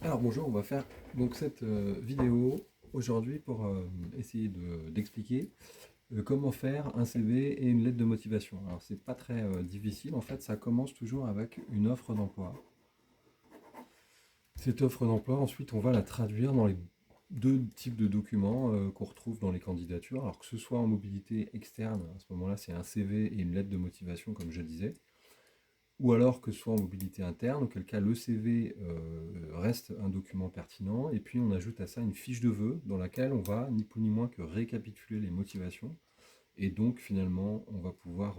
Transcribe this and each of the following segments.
Alors bonjour, on va faire donc cette vidéo aujourd'hui pour essayer d'expliquer comment faire un CV et une lettre de motivation. Alors c'est pas très difficile, en fait ça commence toujours avec une offre d'emploi. Cette offre d'emploi, ensuite on va la traduire dans les deux types de documents qu'on retrouve dans les candidatures. Alors que ce soit en mobilité externe, à ce moment-là c'est un CV et une lettre de motivation comme je disais, ou alors que ce soit en mobilité interne, auquel cas le CV reste un document pertinent, et puis on ajoute à ça une fiche de vœux dans laquelle on va ni plus ni moins que récapituler les motivations, et donc finalement on va pouvoir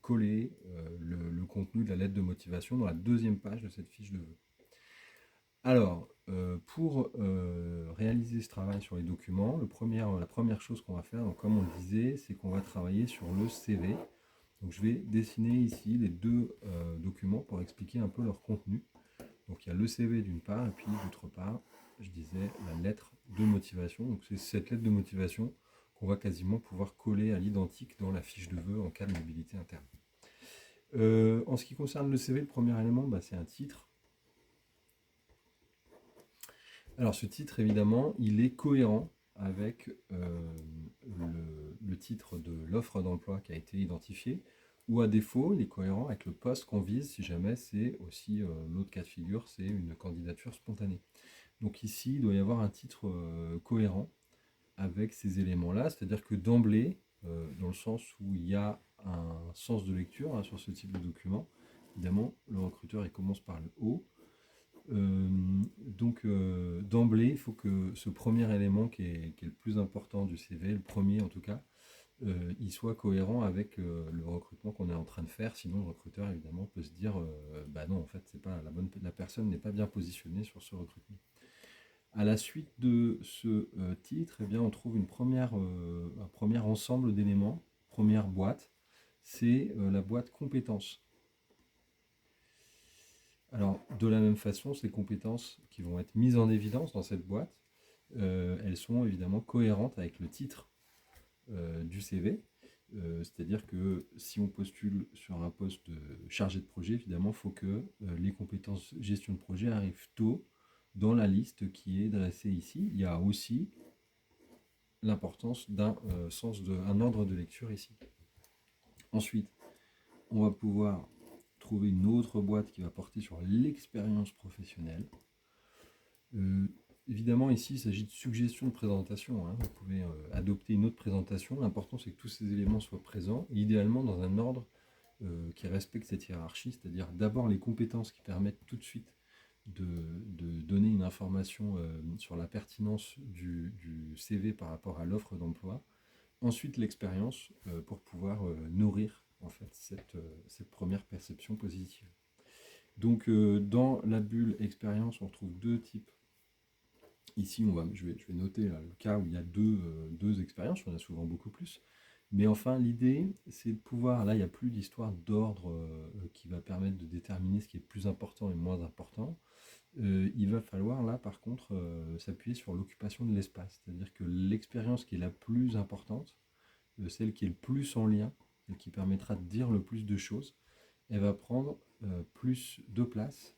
coller le contenu de la lettre de motivation dans la deuxième page de cette fiche de vœux. Alors, pour réaliser ce travail sur les documents, la première chose qu'on va faire, donc comme on le disait, c'est qu'on va travailler sur le CV. Donc je vais dessiner ici les deux documents pour expliquer un peu leur contenu. Donc il y a le CV d'une part, et puis d'autre part, je disais la lettre de motivation. Donc c'est cette lettre de motivation qu'on va quasiment pouvoir coller à l'identique dans la fiche de vœux en cas de mobilité interne. En ce qui concerne le CV, le premier élément, c'est un titre. Alors ce titre, évidemment, il est cohérent avec le titre de l'offre d'emploi qui a été identifié, ou à défaut, il est cohérent avec le poste qu'on vise, si jamais c'est aussi l'autre cas de figure, c'est une candidature spontanée. Donc ici, il doit y avoir un titre cohérent avec ces éléments-là, c'est-à-dire que d'emblée, dans le sens où il y a un sens de lecture sur ce type de document, évidemment, le recruteur il commence par le haut. D'emblée, il faut que ce premier élément qui est le plus important du CV, le premier en tout cas, il soit cohérent avec le recrutement qu'on est en train de faire. Sinon, le recruteur évidemment peut se dire, bah non, en fait, c'est pas la personne n'est pas bien positionnée sur ce recrutement. À la suite de ce titre, eh bien, on trouve un premier ensemble d'éléments, première boîte, c'est la boîte compétences. Alors, de la même façon, ces compétences qui vont être mises en évidence dans cette boîte, elles sont évidemment cohérentes avec le titre du CV. C'est-à-dire que si on postule sur un poste de chargé de projet, évidemment, il faut que les compétences gestion de projet arrivent tôt dans la liste qui est dressée ici. Il y a aussi l'importance d'un ordre de lecture ici. Ensuite, on va pouvoir trouver une autre boîte qui va porter sur l'expérience professionnelle. Euh, Évidemment, ici, il s'agit de suggestions de présentation. Vous pouvez adopter une autre présentation. L'important, c'est que tous ces éléments soient présents, et idéalement dans un ordre qui respecte cette hiérarchie, c'est-à-dire d'abord les compétences qui permettent tout de suite de donner une information sur la pertinence du CV par rapport à l'offre d'emploi. Ensuite, l'expérience pour pouvoir nourrir en fait cette première perception positive. Donc, dans la bulle expérience, on retrouve deux types. Ici, je vais noter là, le cas où il y a deux expériences, il y en a souvent beaucoup plus. Mais enfin, l'idée, c'est de pouvoir, là, il n'y a plus d'histoire d'ordre qui va permettre de déterminer ce qui est plus important et moins important. Il va falloir, là, par contre, s'appuyer sur l'occupation de l'espace. C'est-à-dire que l'expérience qui est la plus importante, celle qui est le plus en lien, celle qui permettra de dire le plus de choses, elle va prendre plus de place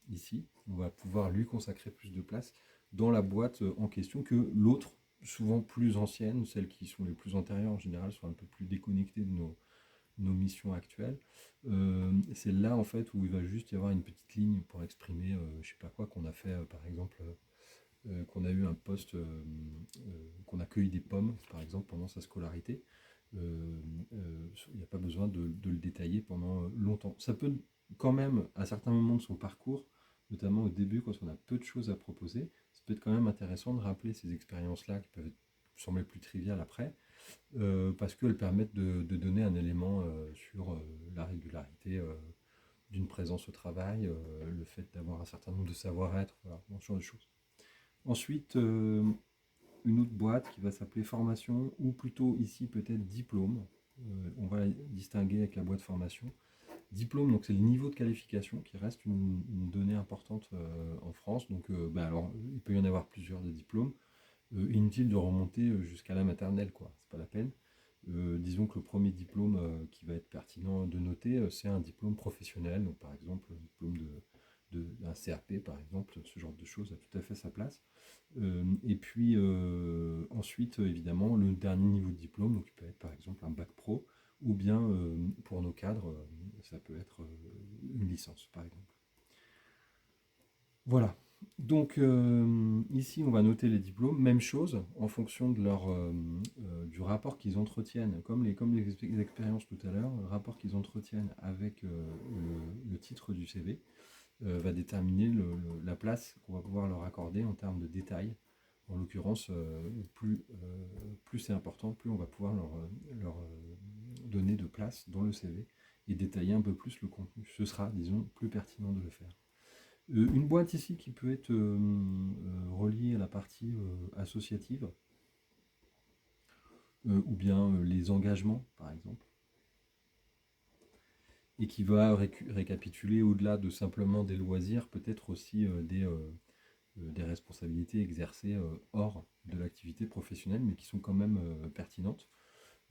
ici. On va pouvoir lui consacrer plus de place dans la boîte en question que l'autre, souvent plus ancienne, celles qui sont les plus antérieures en général, sont un peu plus déconnectées de nos missions actuelles. C'est là en fait où il va juste y avoir une petite ligne pour exprimer, je sais pas quoi, qu'on a fait par exemple, qu'on a eu un poste, qu'on a cueilli des pommes par exemple pendant sa scolarité. Il n'y a pas besoin de le détailler pendant longtemps. Ça peut quand même, à certains moments de son parcours, notamment au début, quand on a peu de choses à proposer, ça peut être quand même intéressant de rappeler ces expériences-là qui peuvent sembler plus triviales après, parce qu'elles permettent de donner un élément sur la régularité d'une présence au travail, le fait d'avoir un certain nombre de savoir-être, voilà, ce genre de choses. Ensuite, une autre boîte qui va s'appeler formation, ou plutôt ici peut-être diplôme. On va distinguer avec la boîte formation. Diplôme, donc c'est le niveau de qualification qui reste une donnée importante en France. Donc, alors, il peut y en avoir plusieurs des diplômes. Inutile de remonter jusqu'à la maternelle, quoi. C'est pas la peine. Disons que le premier diplôme qui va être pertinent de noter, c'est un diplôme professionnel. Donc, par exemple, un diplôme un CAP par exemple, ce genre de choses a tout à fait sa place. Et puis ensuite, évidemment, le dernier niveau de diplôme, donc il peut être par exemple un bac pro, ou bien pour nos cadres, ça peut être une licence par exemple. Voilà. Donc ici, on va noter les diplômes. Même chose en fonction de du rapport qu'ils entretiennent, comme les expériences tout à l'heure, le rapport qu'ils entretiennent avec le titre du CV va déterminer la place qu'on va pouvoir leur accorder en termes de détails. En l'occurrence, plus c'est important, plus on va pouvoir leur donner de place dans le CV et détailler un peu plus le contenu. Ce sera, disons, plus pertinent de le faire. Une boîte ici qui peut être reliée à la partie associative, ou bien les engagements, par exemple, et qui va récapituler au-delà de simplement des loisirs, peut-être aussi des responsabilités exercées hors de l'activité professionnelle, mais qui sont quand même pertinentes.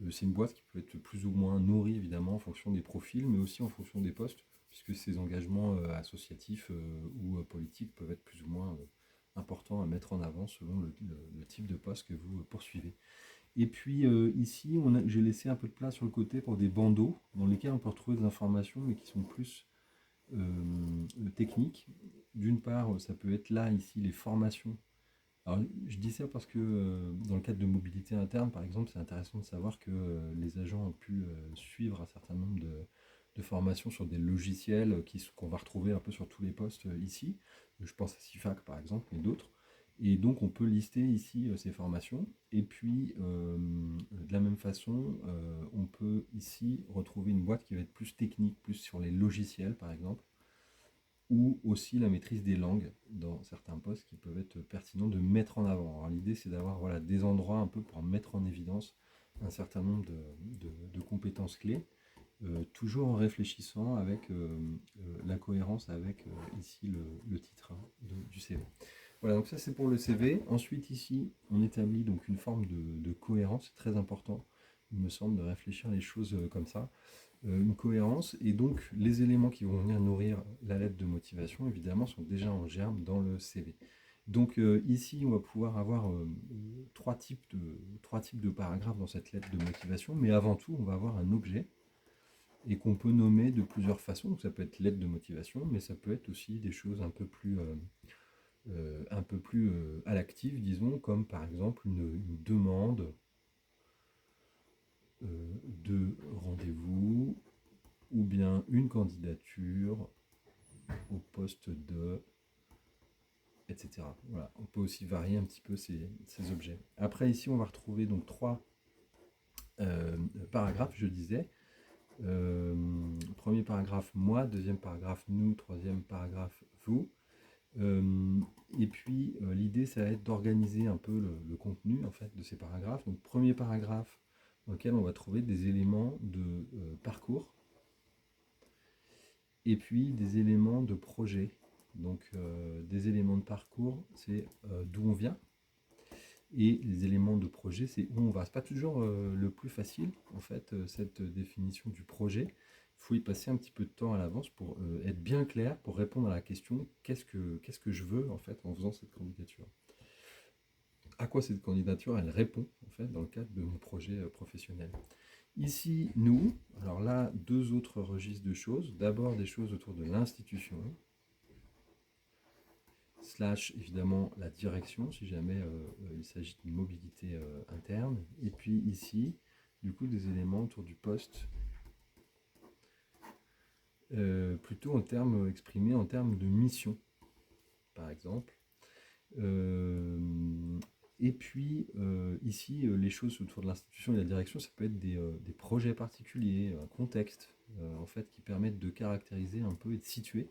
C'est une boîte qui peut être plus ou moins nourrie, évidemment, en fonction des profils, mais aussi en fonction des postes, puisque ces engagements associatifs ou politiques peuvent être plus ou moins importants à mettre en avant selon le type de poste que vous poursuivez. Et puis ici, j'ai laissé un peu de place sur le côté pour des bandeaux dans lesquels on peut retrouver des informations, mais qui sont plus techniques. D'une part, ça peut être là, ici, les formations. Alors, je dis ça parce que dans le cadre de mobilité interne, par exemple, c'est intéressant de savoir que les agents ont pu suivre un certain nombre de formations sur des logiciels qu'on va retrouver un peu sur tous les postes ici. Je pense à CIFAC, par exemple, mais d'autres. Et donc, on peut lister ici ces formations. Et puis, de la même façon, on peut ici retrouver une boîte qui va être plus technique, plus sur les logiciels, par exemple, ou aussi la maîtrise des langues dans certains postes qui peuvent être pertinents de mettre en avant. Alors l'idée c'est d'avoir voilà, des endroits un peu pour mettre en évidence un certain nombre de compétences clés, toujours en réfléchissant avec la cohérence avec ici le titre du CV. Voilà, donc ça c'est pour le CV. Ensuite ici, on établit donc une forme de cohérence, c'est très important, il me semble, de réfléchir les choses comme ça. Une cohérence, et donc les éléments qui vont venir nourrir la lettre de motivation, évidemment, sont déjà en germe dans le CV. Donc ici, on va pouvoir avoir trois types de paragraphes dans cette lettre de motivation, mais avant tout, on va avoir un objet, et qu'on peut nommer de plusieurs façons. Donc, ça peut être lettre de motivation, mais ça peut être aussi des choses un peu plus à l'actif, disons, comme par exemple une demande de rendez-vous, ou bien une candidature au poste de, etc. Voilà, on peut aussi varier un petit peu ces objets. Après, ici, on va retrouver donc trois paragraphes, je disais. Premier paragraphe, moi. Deuxième paragraphe, nous. Troisième paragraphe, vous. Et puis, l'idée, ça va être d'organiser un peu le contenu, en fait, de ces paragraphes. Donc, premier paragraphe, dans lequel on va trouver des éléments de parcours, et puis des éléments de projet. Donc des éléments de parcours, c'est d'où on vient, et les éléments de projet, c'est où on va. C'est pas toujours le plus facile, en fait, cette définition du projet. Il faut y passer un petit peu de temps à l'avance pour être bien clair, pour répondre à la question qu'est-ce que je veux, en fait, en faisant cette candidature. À quoi cette candidature, elle répond, en fait, dans le cadre de mon projet professionnel. Ici, nous, alors là, deux autres registres de choses. D'abord, des choses autour de l'institution, slash, évidemment, la direction, si jamais il s'agit d'une mobilité interne. Et puis ici, du coup, des éléments autour du poste, plutôt en termes exprimés en termes de mission, par exemple. Et puis, ici, les choses autour de l'institution et de la direction, ça peut être des projets particuliers, un contexte, en fait, qui permettent de caractériser un peu et de situer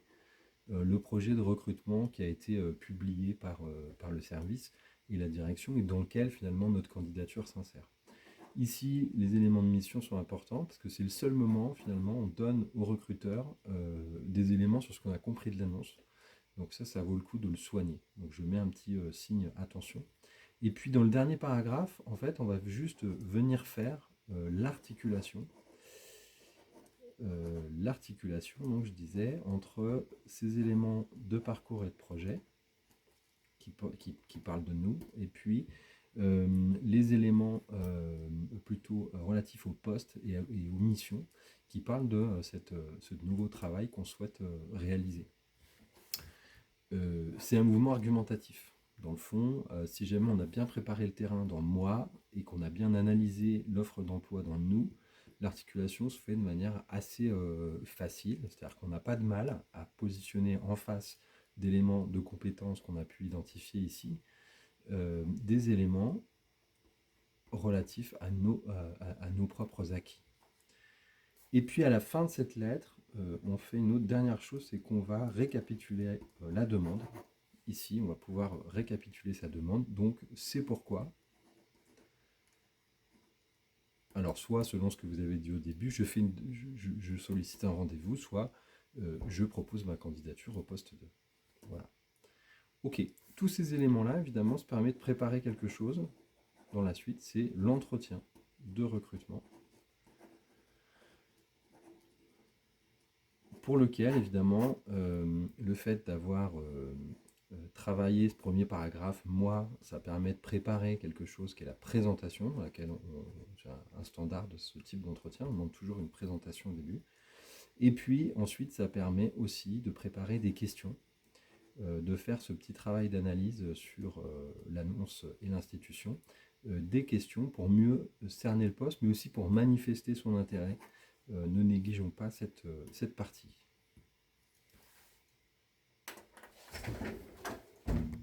le projet de recrutement qui a été publié par le service et la direction, et dans lequel, finalement, notre candidature s'insère. Ici, les éléments de mission sont importants, parce que c'est le seul moment, finalement, on donne au recruteur des éléments sur ce qu'on a compris de l'annonce. Donc ça vaut le coup de le soigner. Donc je mets un petit signe attention. Et puis dans le dernier paragraphe, en fait, on va juste venir faire l'articulation l'articulation, donc je disais, entre ces éléments de parcours et de projet qui parlent de nous, et puis les éléments plutôt relatifs au poste et aux missions qui parlent de ce nouveau travail qu'on souhaite réaliser. C'est un mouvement argumentatif. Dans le fond, si jamais on a bien préparé le terrain dans le moi et qu'on a bien analysé l'offre d'emploi dans le nous, l'articulation se fait de manière assez facile, c'est-à-dire qu'on n'a pas de mal à positionner en face d'éléments de compétences qu'on a pu identifier ici, des éléments relatifs à nos propres acquis. Et puis à la fin de cette lettre, on fait une autre dernière chose, c'est qu'on va récapituler la demande. Ici, on va pouvoir récapituler sa demande. Donc, c'est pourquoi. Alors, soit selon ce que vous avez dit au début, je sollicite un rendez-vous, soit je propose ma candidature au poste 2. Voilà. Ok, tous ces éléments-là, évidemment, se permettent de préparer quelque chose. Dans la suite, c'est l'entretien de recrutement, pour lequel, évidemment, le fait d'avoir travaillé ce premier paragraphe, moi, ça permet de préparer quelque chose qui est la présentation, dans laquelle j'ai un standard de ce type d'entretien, on demande toujours une présentation au début. Et puis, ensuite, ça permet aussi de préparer des questions, de faire ce petit travail d'analyse sur l'annonce et l'institution, des questions pour mieux cerner le poste, mais aussi pour manifester son intérêt. Ne négligeons pas cette partie.